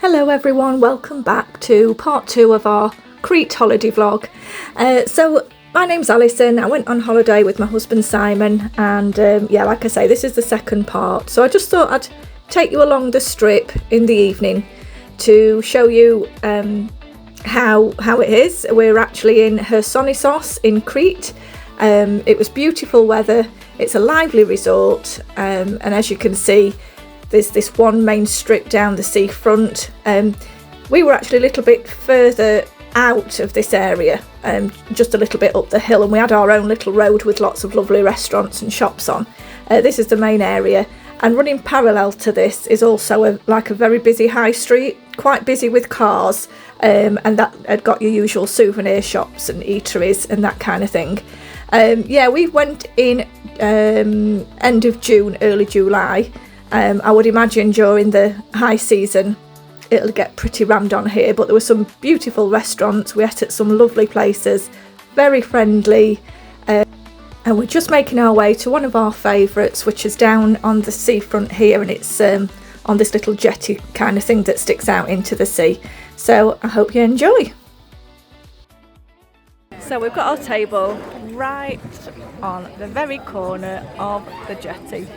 Hello everyone, welcome back to part 2 of our Crete holiday vlog. So my name's Alison. I went on holiday with my husband Simon and yeah, like I say, this is the second part. So I just thought I'd take you along the strip in the evening to show you how it is. We're actually in Chersonissos in Crete. It was beautiful weather. It's a lively resort and as you can see, there's this one main strip down the seafront. We were actually a little bit further out of this area, just a little bit up the hill, and we had our own little road with lots of lovely restaurants and shops on. This is the main area, and running parallel to this is also like a very busy high street, quite busy with cars, and that had got your usual souvenir shops and eateries and that kind of thing. Yeah, we went in end of June, early July. I would imagine during the high season it'll get pretty rammed on here, but there were some beautiful restaurants. We ate at some lovely places, very friendly, and we're just making our way to one of our favourites, which is down on the seafront here, and it's on this little jetty kind of thing that sticks out into the sea. So I hope you enjoy. So we've got our table right on the very corner of the jetty.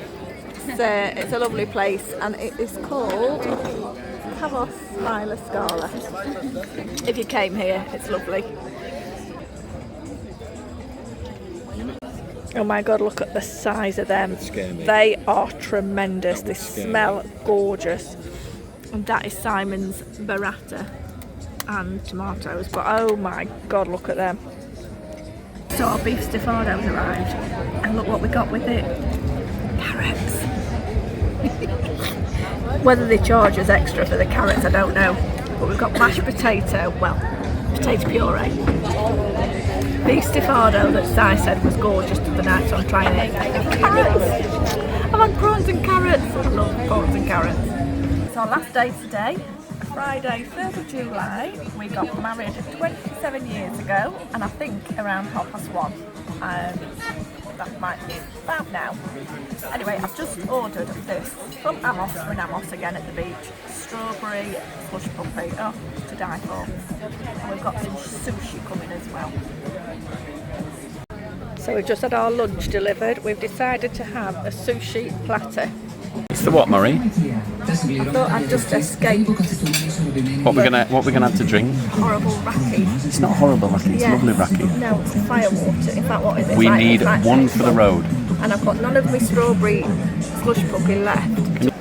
It's a lovely place, and it is called Kavos Isla Scala. If you came here, it's lovely. Oh my god, look at the size of them. They are tremendous. They smell gorgeous. And that is Simon's burrata and tomatoes, but oh my god, look at them. So our beef stifado's arrived, and look what we got with it. Carrots. Whether they charge us extra for the carrots, I don't know, but we've got mashed potato, well, potato puree, beef stifado that Si said was gorgeous the other night, so I'm trying it. Carrots! I've had prawns and carrots. I love prawns and carrots. It's our last day today, Friday 3rd of July. We got married 27 years ago, and I think around 1:30. That might be about now. Anyway, I've just ordered this from Amos. We're in Amos again at the beach. Strawberry slush puppy, oh, to die for. And we've got some sushi coming as well. So we've just had our lunch delivered. We've decided to have a sushi platter. It's the what, Murray? I thought I'd just escape. What we're gonna have to drink? Horrible raki. It's not horrible raki, it's lovely raki. No, it's fire water. In fact, what is it? We need one for the road. And I've got none of my strawberry slush puppy left.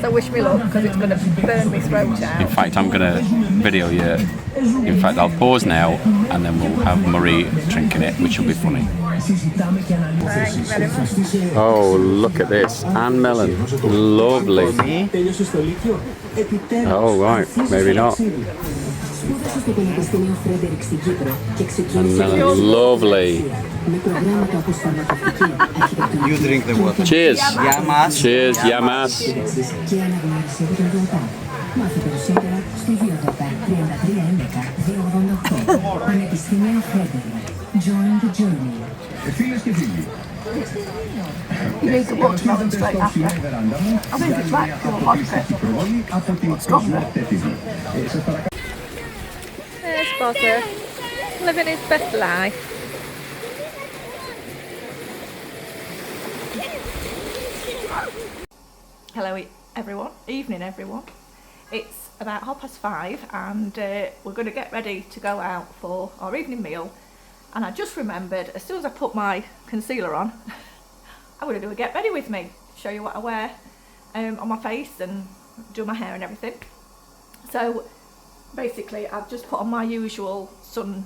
So wish me luck, because it's going to burn my throat out. In fact, I'm gonna video you. In fact, I'll pause now, and then we'll have Murray drinking it, which will be funny. Thank you very much. Oh, look at this. And melon. Lovely. Oh, right. Maybe not. And melon. Lovely. You drink the water. Cheers. Yamas. Cheers. Yamas. Join the journey. You need to watermelon straight after. I think it's like pure vodka. What's stronger? There's Bozza, living his best life. Hello everyone, evening everyone. It's about 5:30 and we're going to get ready to go out for our evening meal. And I just remembered, as soon as I put my concealer on, I'm going to do a get ready with me, show you what I wear on my face and do my hair and everything. So basically I've just put on my usual sun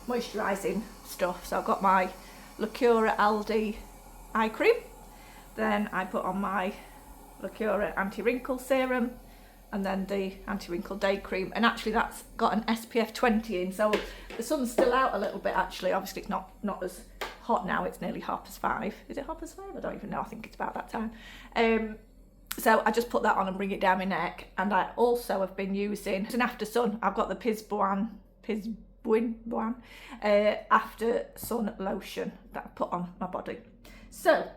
moisturising stuff. So I've got my Lacura Aldi eye cream, then I put on my Lacura anti-wrinkle serum, and then the anti-wrinkle day cream, and actually that's got an SPF 20 in, so the sun's still out a little bit actually. Obviously it's not as hot now, it's nearly 5:30. Is it 5:30? I don't even know, I think it's about that time. So I just put that on and bring it down my neck, and I also have been using an after sun. I've got the Pisbuin after sun lotion that I put on my body. So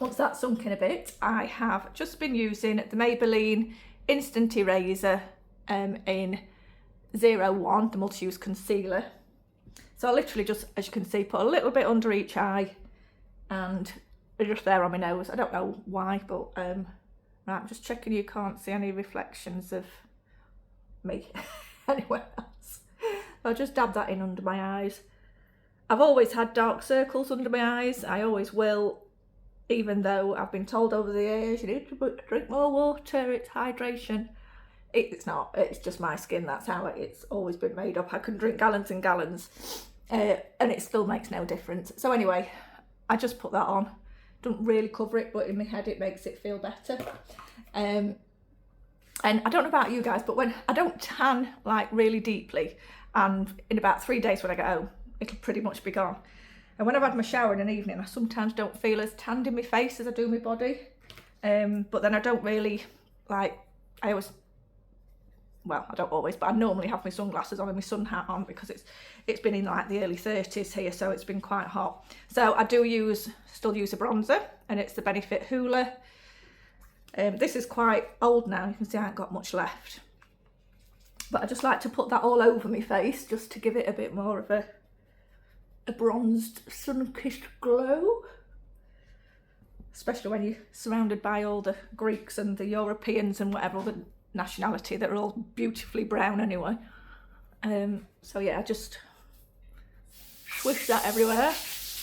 once that's sunk in a bit, I have just been using the Maybelline instant eraser in 01, the multi-use concealer. So I literally just, as you can see, put a little bit under each eye and just there on my nose. I don't know why, but right, I'm just checking you can't see any reflections of me anywhere else. I'll just dab that in under my eyes. I've always had dark circles under my eyes. I always will, even though I've been told over the years, you need to drink more water, it's hydration. It's not, it's just my skin, that's how it's always been made up. I can drink gallons and gallons and it still makes no difference. So anyway, I just put that on. Doesn't really cover it, but in my head it makes it feel better. And I don't know about you guys, but when I don't tan like really deeply, and in about 3 days when I get home, it'll pretty much be gone. And when I've had my shower in an evening, I sometimes don't feel as tanned in my face as I do my body. But then I don't really, like, I always, well, I don't always, but I normally have my sunglasses on and my sun hat on because it's been in like the early 30s here, so it's been quite hot. So I do still use a bronzer, and it's the Benefit Hoola. This is quite old now, you can see I haven't got much left. But I just like to put that all over my face just to give it a bit more of a bronzed, sun-kissed glow. Especially when you're surrounded by all the Greeks and the Europeans and whatever other nationality that are all beautifully brown anyway. So yeah, I just swish that everywhere.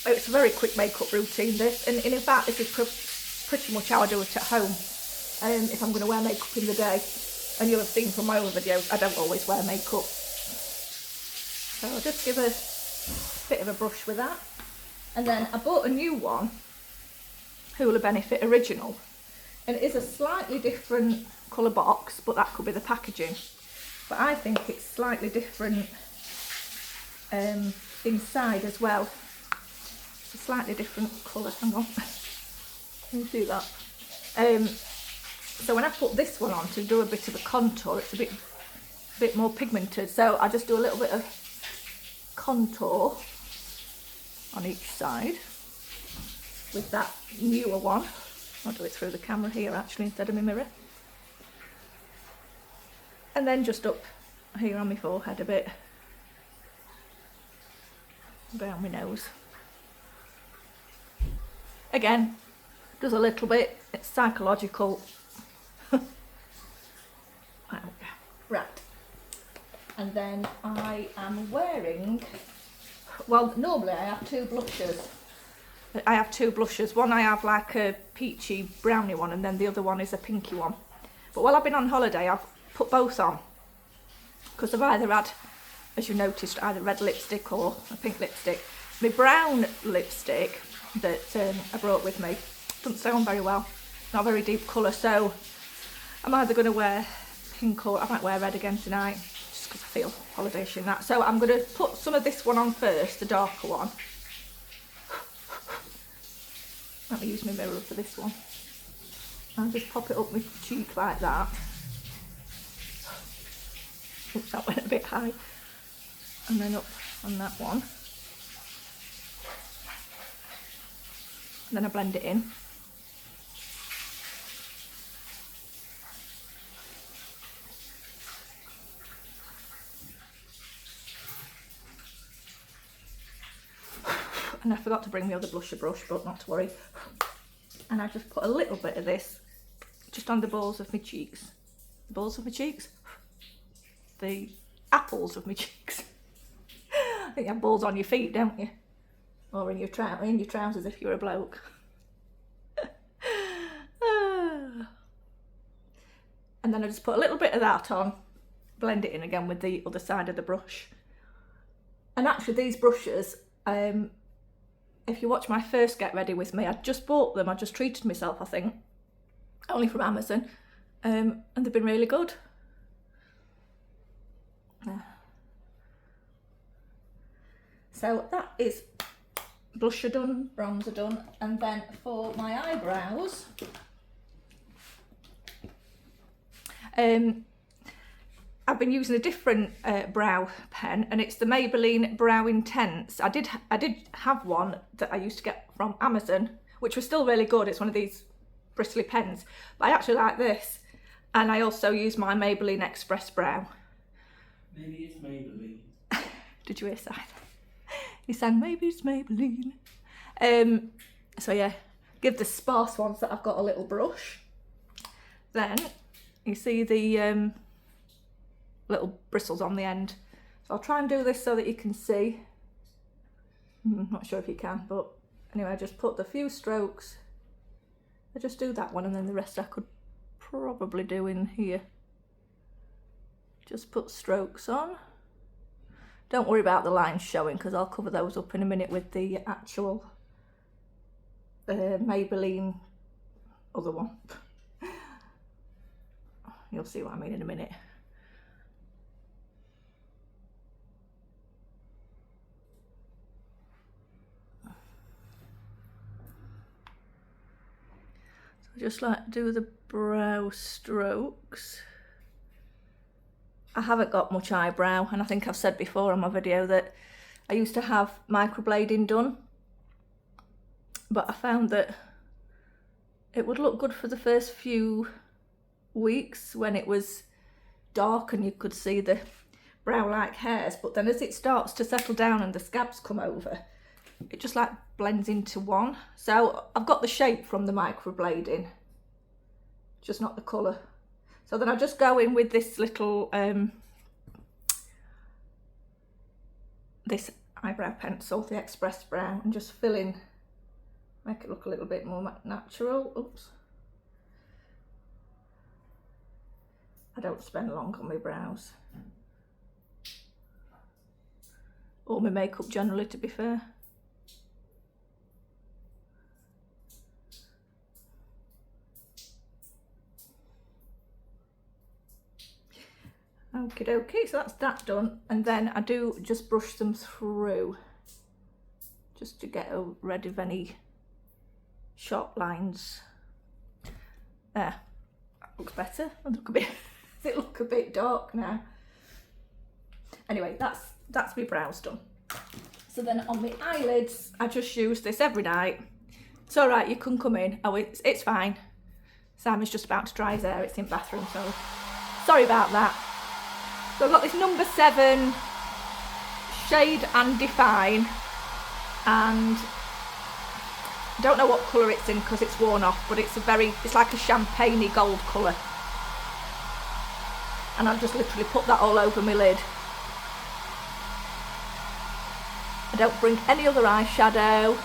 It's a very quick makeup routine this, and in fact this is pretty much how I do it at home. If I'm going to wear makeup in the day, and you'll have seen from my other videos, I don't always wear makeup. So I'll just give a bit of a brush with that. And then I bought a new one, Hoola Benefit Original, and it is a slightly different colour box, but that could be the packaging. But I think it's slightly different inside as well. It's a slightly different colour, hang on, can you see that? So when I put this one on to do a bit of a contour, it's a bit more pigmented, so I just do a little bit of contour on each side with that newer one. I'll do it through the camera here actually instead of my mirror. And then just up here on my forehead a bit, down my nose. Again, does a little bit, it's psychological. Right, and then I am wearing, well, normally I have two blushes. One I have like a peachy brownie one, and then the other one is a pinky one. But while I've been on holiday, I've put both on because I've either had, as you noticed, either red lipstick or a pink lipstick. My brown lipstick that I brought with me doesn't stay on very well, not a very deep colour, so I'm either going to wear pink or I might wear red again tonight, just because I feel holiday-ish in that. So I'm going to put some of this one on first, the darker one. Let me use my mirror for this one. I'll just pop it up my cheek like that. Oops, that went a bit high. And then up on that one. And then I blend it in. And I forgot to bring the other blusher brush, but not to worry. And I just put a little bit of this just on the balls of my cheeks. The balls of my cheeks? The apples of my cheeks. I think you have balls on your feet, don't you? Or in your trousers if you're a bloke. And then I just put a little bit of that on, blend it in again with the other side of the brush. And actually these brushes, if you watch my first Get Ready With Me, I just bought them, I just treated myself I think, only from Amazon, and they've been really good. So that is blusher done, bronzer done, and then for my eyebrows, I've been using a different brow pen, and it's the Maybelline Brow Intense. I did have one that I used to get from Amazon, which was still really good. It's one of these bristly pens, but I actually like this. And I also use my Maybelline Express Brow. Maybe it's Maybelline. Did you hear Simon? He sang, maybe it's Maybelline. So yeah, give the sparse ones that I've got a little brush. Then you see the little bristles on the end. So I'll try and do this so that you can see. Not sure if you can, but anyway, I just put the few strokes. I just do that one, and then the rest I could probably do in here. Just put strokes on. Don't worry about the lines showing, because I'll cover those up in a minute with the actual Maybelline other one. You'll see what I mean in a minute. So I just like to do the brow strokes. I haven't got much eyebrow, and I think I've said before on my video that I used to have microblading done, but I found that it would look good for the first few weeks when it was dark and you could see the brow-like hairs, but then as it starts to settle down and the scabs come over, it just like blends into one. So I've got the shape from the microblading, just not the colour. So then I just go in with this little this eyebrow pencil, the Express Brow, and just fill in, make it look a little bit more natural. Oops. I don't spend long on my brows. Or my makeup generally, to be fair. Okie dokie, so that's that done, and then I do just brush them through just to get rid of any sharp lines. There, that looks better. Does it look a bit dark now? Anyway, that's my brows done. So then on my eyelids, I just use this every night. It's all right, you can come in. Oh, it's fine. Simon's just about to dry his hair. It's in the bathroom, so sorry about that. So I've got this number 7 Shade and Define, and I don't know what colour it's in because it's worn off, but it's like a champagne-y gold colour. And I've just literally put that all over my lid. I don't bring any other eyeshadow.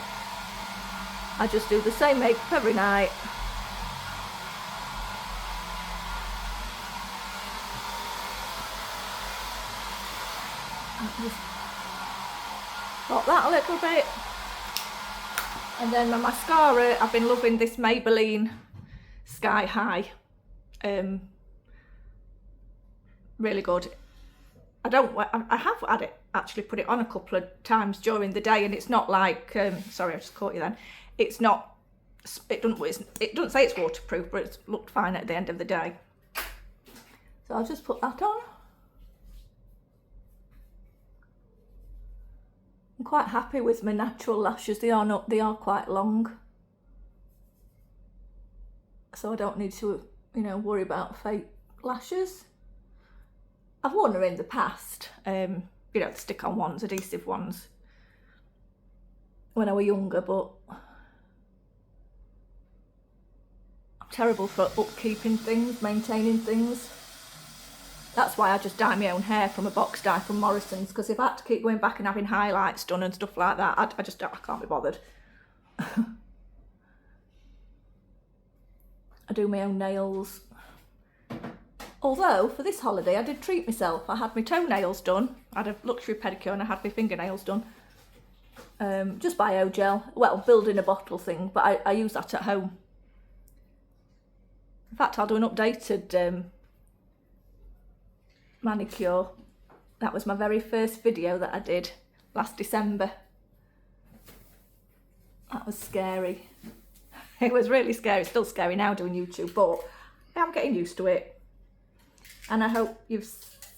I just do the same makeup every night. Just got that a little bit, and then my mascara, I've been loving this Maybelline Sky High. Really good. I have had it actually put it on a couple of times during the day, and it's not like sorry, I just caught you then. It doesn't say it's waterproof, but it's looked fine at the end of the day. So I'll just put that on. I'm quite happy with my natural lashes. They are quite long, so I don't need to, worry about fake lashes. I've worn them in the past, the stick-on ones, adhesive ones, when I was younger, but I'm terrible for upkeeping things, maintaining things. That's why I just dye my own hair from a box dye from Morrison's, because if I had to keep going back and having highlights done and stuff like that, I can't be bothered. I do my own nails. Although, for this holiday, I did treat myself. I had my toenails done. I had a luxury pedicure and I had my fingernails done. Just bio gel. Well, building a bottle thing, but I use that at home. In fact, I'll do an updated manicure. That was my very first video that I did last December. That was scary. It was really scary. It's still scary now doing YouTube, but I'm getting used to it. And I hope you've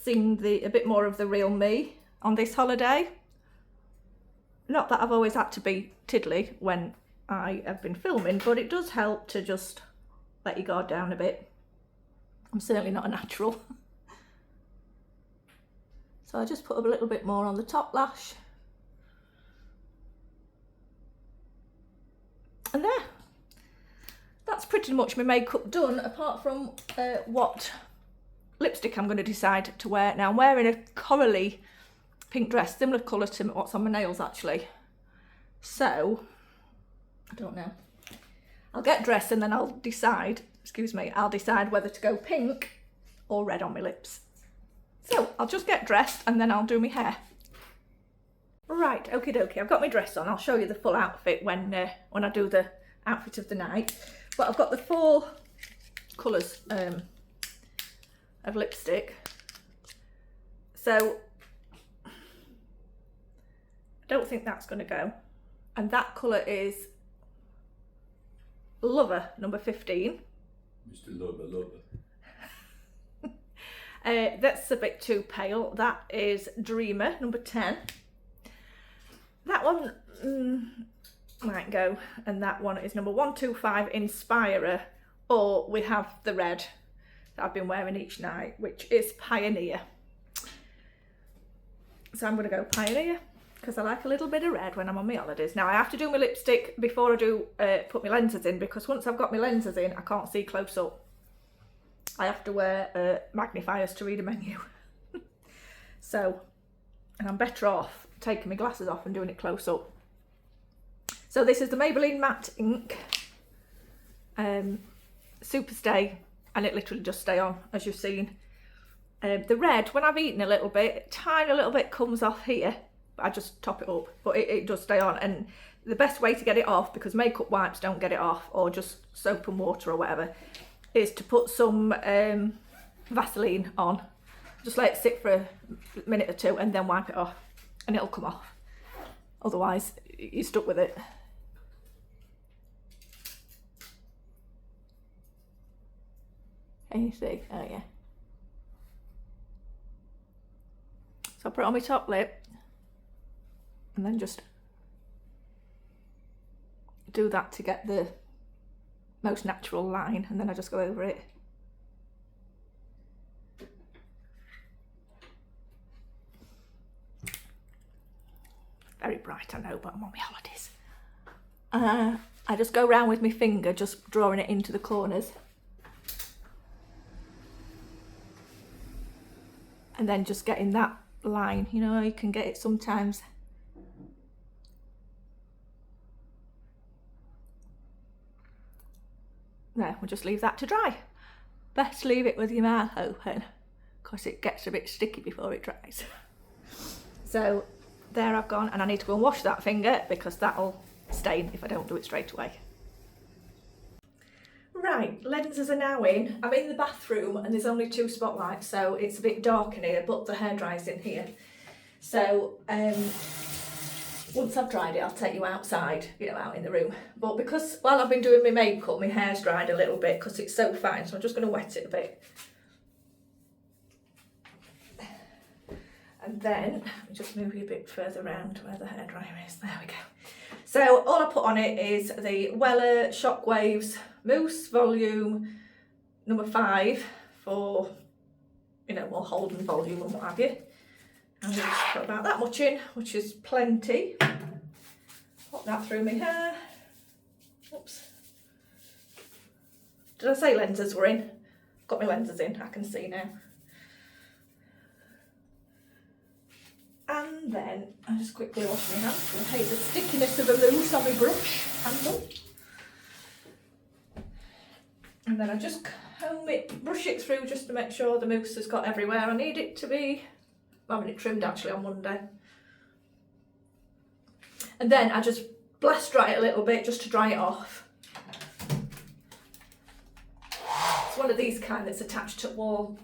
seen a bit more of the real me on this holiday. Not that I've always had to be tiddly when I have been filming, but it does help to just let your guard down a bit. I'm certainly not a natural. So I just put a little bit more on the top lash. And there. That's pretty much my makeup done, apart from what lipstick I'm going to decide to wear. Now I'm wearing a corally pink dress, similar colour to what's on my nails actually. So, I don't know. I'll get dressed and then I'll decide, I'll decide whether to go pink or red on my lips. So, I'll just get dressed and then I'll do my hair. Right, okie dokie, I've got my dress on. I'll show you the full outfit when I do the outfit of the night. But I've got the 4 colours of lipstick. So, I don't think that's going to go. And that colour is Lover, number 15. Mr. Lover. That's a bit too pale. That is Dreamer, number 10. That one might go. And that one is number 125, Inspirer. Or we have the red that I've been wearing each night, which is Pioneer. So I'm going to go Pioneer, because I like a little bit of red when I'm on my holidays. Now I have to do my lipstick before I do put my lenses in, because once I've got my lenses in I can't see close up. I have to wear magnifiers to read a menu. So, and I'm better off taking my glasses off and doing it close up. So this is the Maybelline Matte Ink Super Stay, and it literally just stay on, as you've seen. The red, when I've eaten a little bit, a tiny little bit comes off here. I just top it up, but it does stay on. And the best way to get it off, because makeup wipes don't get it off, or just soap and water or whatever, is to put some Vaseline on. Just let it sit for a minute or two and then wipe it off and it'll come off. Otherwise, you're stuck with it. Can you see? Oh yeah. So I put it on my top lip and then just do that to get the most natural line, and then I just go over it. Very bright, I know, but I'm on my holidays. I just go around with my finger, just drawing it into the corners. And then just getting that line, you know, you can get it sometimes. There, we'll just leave that to dry. Best leave it with your mouth open, because it gets a bit sticky before it dries. So there I've gone, and I need to go and wash that finger because that'll stain if I don't do it straight away. Right, lenses are now in. I'm in the bathroom and there's only 2 spotlights, so it's a bit dark in here, but the hairdryer's in here. So once I've dried it, I'll take you outside, you know, out in the room. But because while I've been doing my makeup, my hair's dried a little bit because it's so fine, so I'm just going to wet it a bit. And then, let me just move you a bit further around where the hairdryer is. There we go. So all I put on it is the Weller Shockwaves Mousse Volume number 5 for, you know, more hold and volume and what have you. I'm going to just put about that much in, which is plenty. Put that through my hair. Oops. Did I say lenses were in? Got my lenses in, I can see now. And then I just quickly wash my hands. I hate the stickiness of a mousse on my brush handle. And then I just comb it, brush it through just to make sure the mousse has got everywhere I need it to be. I'm having it trimmed actually on Monday. And then I just blast dry it a little bit just to dry it off. It's one of these kind that's attached to the wall.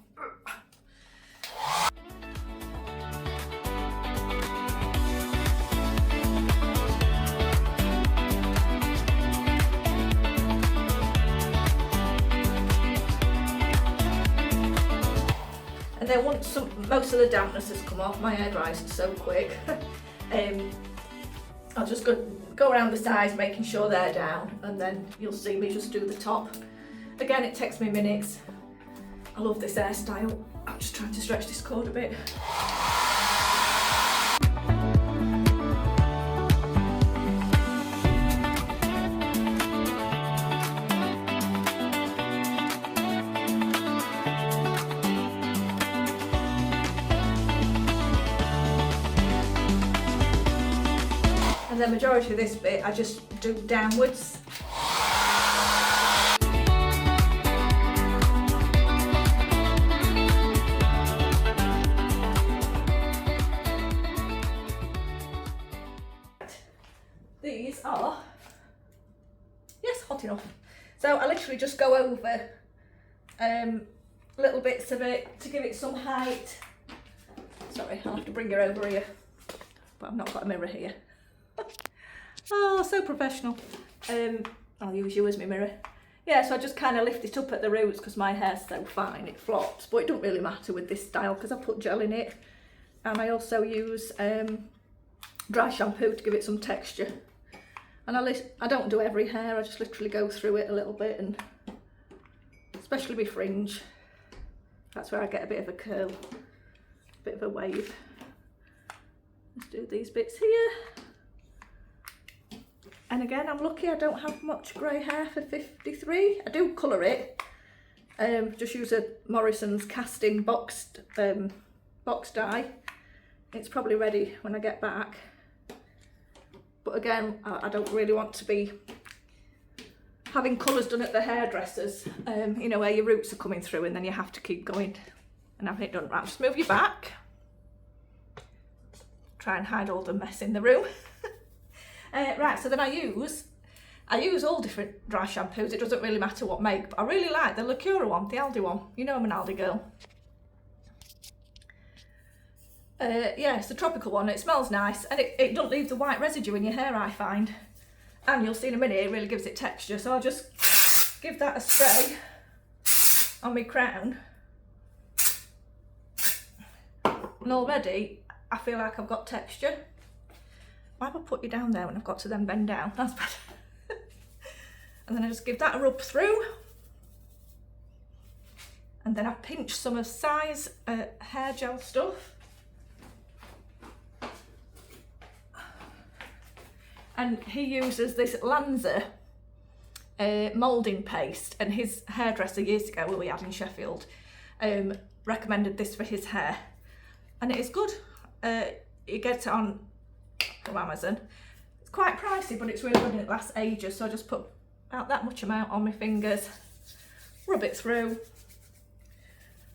And then once most of the dampness has come off, my hair dries so quick, I'll just go around the sides making sure they're down, and then you'll see me just do the top. Again, it takes me minutes. I love this hairstyle. I'm just trying to stretch this cord a bit. And the majority of this bit I just do downwards. These are, yes, hot enough. So I literally just go over little bits of it to give it some height. Sorry, I'll have to bring her over here, but I've not got a mirror here. Oh, so professional. I'll use you as my mirror. Yeah, so I just kind of lift it up at the roots because my hair's so fine it flops, but it don't really matter with this style because I put gel in it, and I also use dry shampoo to give it some texture. And I don't do every hair, I just literally go through it a little bit, and especially my fringe, that's where I get a bit of a curl, a bit of a wave. Let's do these bits here. And again, I'm lucky I don't have much grey hair for 53. I do colour it, just use a Morrison's casting boxed dye. It's probably ready when I get back. But again, I don't really want to be having colours done at the hairdressers, you know, where your roots are coming through and then you have to keep going and having it done. Right, just move your back. Try and hide all the mess in the room. Right, so then I use all different dry shampoos. It doesn't really matter what make, but I really like the Lacura one, the Aldi one. You know I'm an Aldi girl. Yeah, it's the tropical one. It smells nice and it don't leave the white residue in your hair, I find. And you'll see in a minute, it really gives it texture. So I'll just give that a spray on my crown. And already, I feel like I've got texture. Why have I put you down there when I've got to then bend down? That's better. And then I just give that a rub through. And then I pinch some of Si's hair gel stuff. And he uses this Lanza moulding paste, and his hairdresser years ago, who we had in Sheffield, recommended this for his hair. And it is good. You get it on from Amazon. It's quite pricey, but it's really good and it lasts ages. So I just put about that much amount on my fingers, rub it through,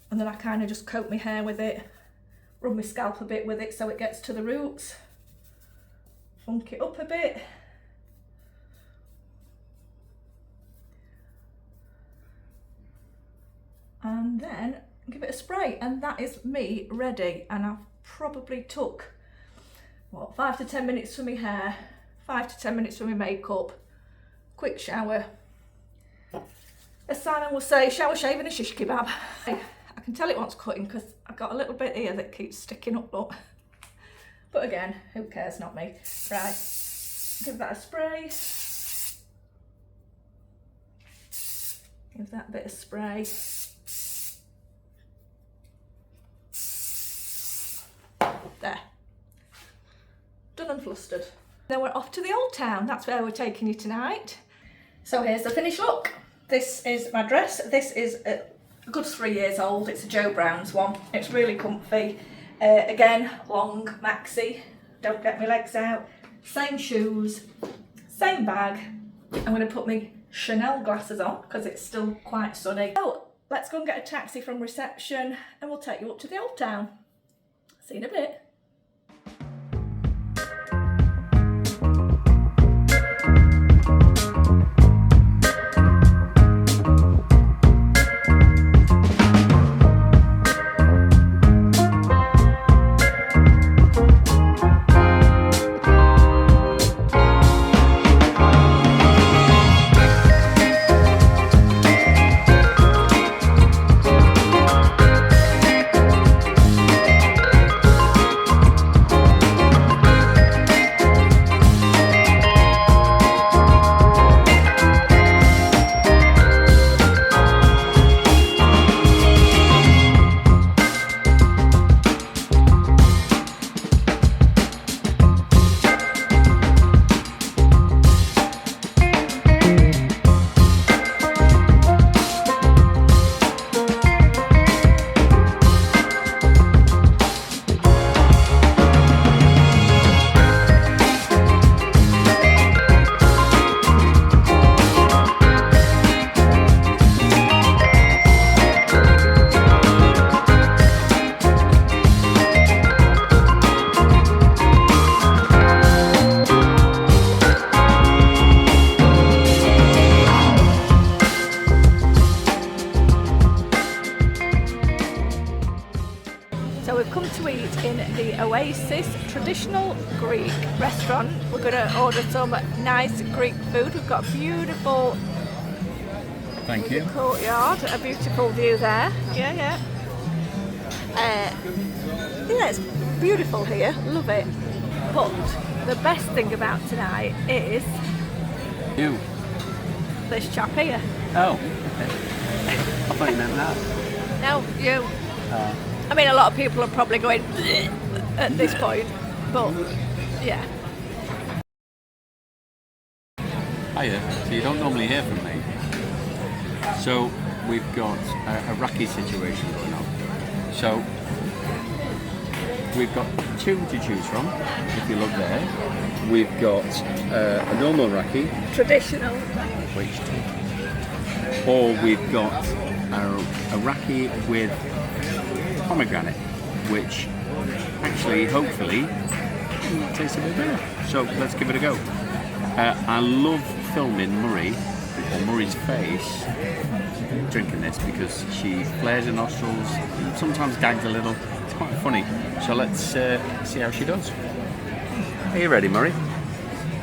and then I kind of just coat my hair with it, rub my scalp a bit with it so it gets to the roots. Funk it up a bit. And then give it a spray, and that is me ready. And I've probably took, what, 5 to 10 minutes for my hair, 5 to 10 minutes for my makeup, quick shower. As Simon will say, shower, shave and a shish kebab. I can tell it wants cutting because I've got a little bit here that keeps sticking up, look. But again, who cares, not me. Right, give that a spray. Give that a bit of spray. There. Done and flustered. Then we're off to the Old Town. That's where we're taking you tonight. So here's the finished look. This is my dress. This is a good 3 years old. It's a Joe Brown's one. It's really comfy. Again, long maxi, don't get my legs out, same shoes, same bag. I'm going to put my Chanel glasses on because it's still quite sunny. So let's go and get a taxi from reception and we'll take you up to the Old Town. See you in a bit. So we've come to eat in the Oasis traditional Greek restaurant. We're going to order some nice Greek food. We've got a beautiful Thank you. courtyard, a beautiful view there. Yeah. Yeah, it's beautiful here, love it. But the best thing about tonight is You. this chap here. Oh, okay. I thought you meant that. No, you. I mean, a lot of people are probably going at this point, but yeah. Hiya. So you don't normally hear from me. So we've got a Raki situation going on. So we've got two to choose from. If you look there, we've got a normal Raki, Traditional. which, or we've got a Raki with pomegranate, which actually, hopefully, tastes a bit better. So let's give it a go. I love filming Murray's face drinking this because she flares her nostrils, sometimes gags a little. It's quite funny. So let's see how she does. Are you ready, Murray?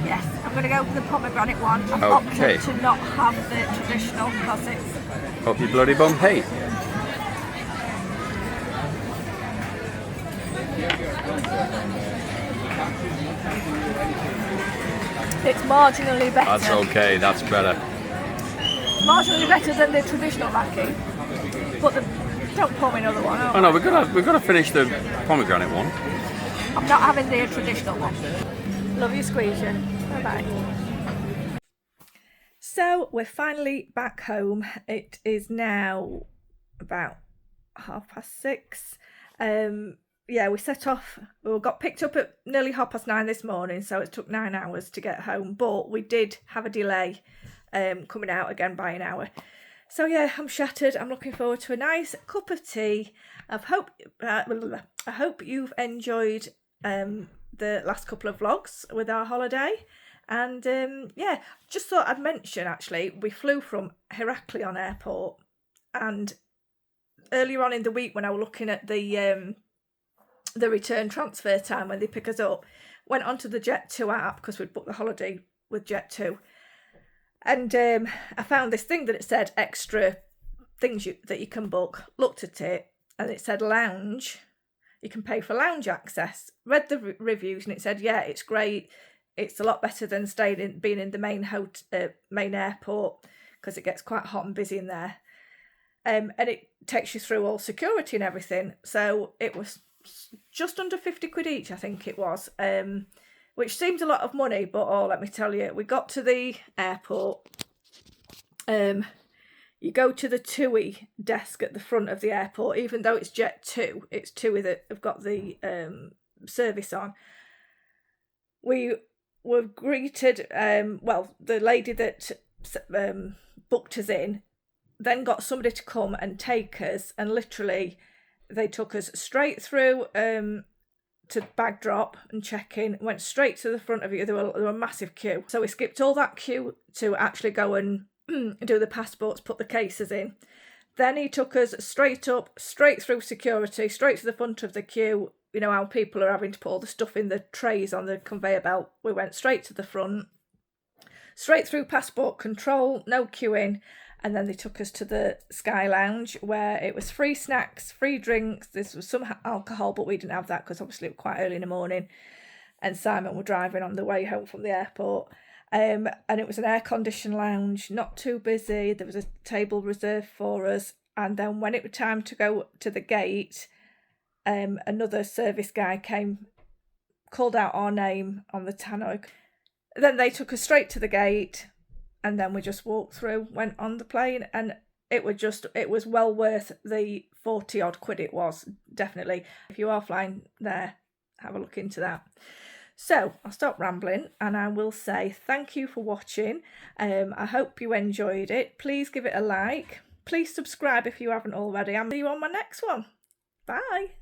Yes, I'm going to go for the pomegranate one. I've Okay. opted to not have the traditional because it's Up your bloody bum, hey. marginally better. That's okay, that's better. Marginally better than the traditional Raki. But don't pour me another one. Oh no, we've got to finish the pomegranate one. I'm not having the traditional one. Love you, squeeze you. Bye bye. So we're finally back home. It is now about 6:30. Yeah, we set off. We got picked up at nearly 9:30 this morning, so it took 9 hours to get home. But we did have a delay coming out again by an hour. So yeah, I'm shattered. I'm looking forward to a nice cup of tea. I hope you've enjoyed the last couple of vlogs with our holiday. And yeah, just thought I'd mention, actually, we flew from Heraklion Airport, and earlier on in the week when I was looking at the return transfer time when they pick us up, went onto the Jet2 app because we'd booked the holiday with Jet2, and I found this thing that it said extra things that you can book. Looked at it and it said lounge. You can pay for lounge access. Read the reviews and it said, yeah, it's great. It's a lot better than being in the main airport because it gets quite hot and busy in there. And it takes you through all security and everything. So it was just under 50 quid each, I think it was, which seems a lot of money, but let me tell you, we got to the airport. You go to the TUI desk at the front of the airport, even though it's Jet2, it's TUI that have got the service on. We were greeted, the lady that booked us in then got somebody to come and take us, and literally they took us straight through to bag drop and check in, went straight to the front of you. There were a massive queue, so we skipped all that queue to actually go and do the passports, put the cases in. Then he took us straight through security, straight to the front of the queue. You know how people are having to put all the stuff in the trays on the conveyor belt. We went straight to the front, straight through passport control, no queuing. And then they took us to the Sky Lounge where it was free snacks, free drinks. This was some alcohol, but we didn't have that because obviously it was quite early in the morning. And Simon were driving on the way home from the airport. And it was an air-conditioned lounge, not too busy. There was a table reserved for us. And then when it was time to go to the gate, another service guy came, called out our name on the tannoy. Then they took us straight to the gate. And then we just walked through, went on the plane, and it was well worth the 40 odd quid it was, definitely. If you are flying there, have a look into that. So I'll stop rambling and I will say thank you for watching. I hope you enjoyed it. Please give it a like. Please subscribe if you haven't already. I'll see you on my next one. Bye.